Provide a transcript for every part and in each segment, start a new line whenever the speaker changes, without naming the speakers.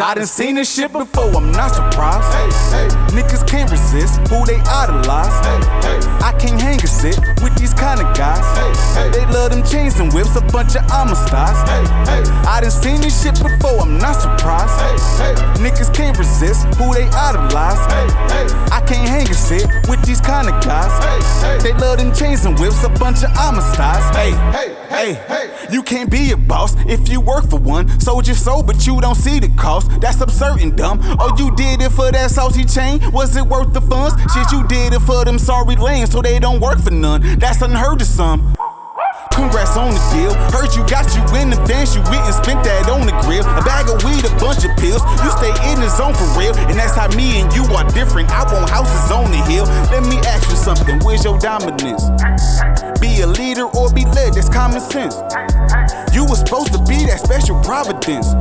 I done seen this shit before, I'm not surprised. Niggas can't resist who they idolize. I can't hang a sit with these kind of guys. They love them chains and whips, a bunch of Amistades. I done seen this shit before, I'm not surprised. Niggas can't resist who they idolize. I can't hang a sit with these kind of guys. They love them chains and whips, a bunch of Amistades. You can't be a boss if you work for one. Sold your soul, but you don't see the cost. That's absurd and dumb. Oh, you did it for that saucy chain? Was it worth the funds? Shit, you did it for them sorry lanes, so they don't work for none. That's unheard of some. Congrats on the deal. Heard you got you in the dance, you went and spent that on the grill. A bag of weed, a bunch of pills. You stay in the zone for real, and that's how me and you are different. I want houses on the hill. Let me ask you something, where's your dominance? Be a leader or be led, that's common sense. You was supposed to be that special providence.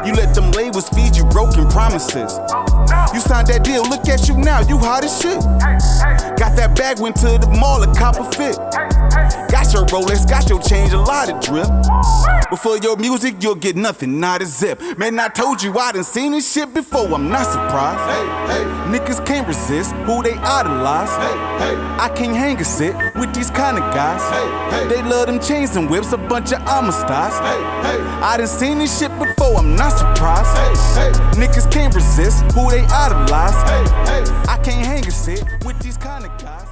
You let them labels feed you broken promises. You signed that deal, look at you now, you hot as shit. Got that bag, went to the mall, a copper fit. Got your Rolex, got your change, a lot of drip. But for your music, you'll get nothing, not a zip. Man, I told you I done seen this shit before, I'm not surprised. Niggas can't resist who they idolize. I can't hang a sit with these kind of guys. They love them chains and whips, a bunch of Amistades. I done seen this shit before, I'm not surprised. Niggas can't resist who they idolize. I can't hang a sit with these kind of guys.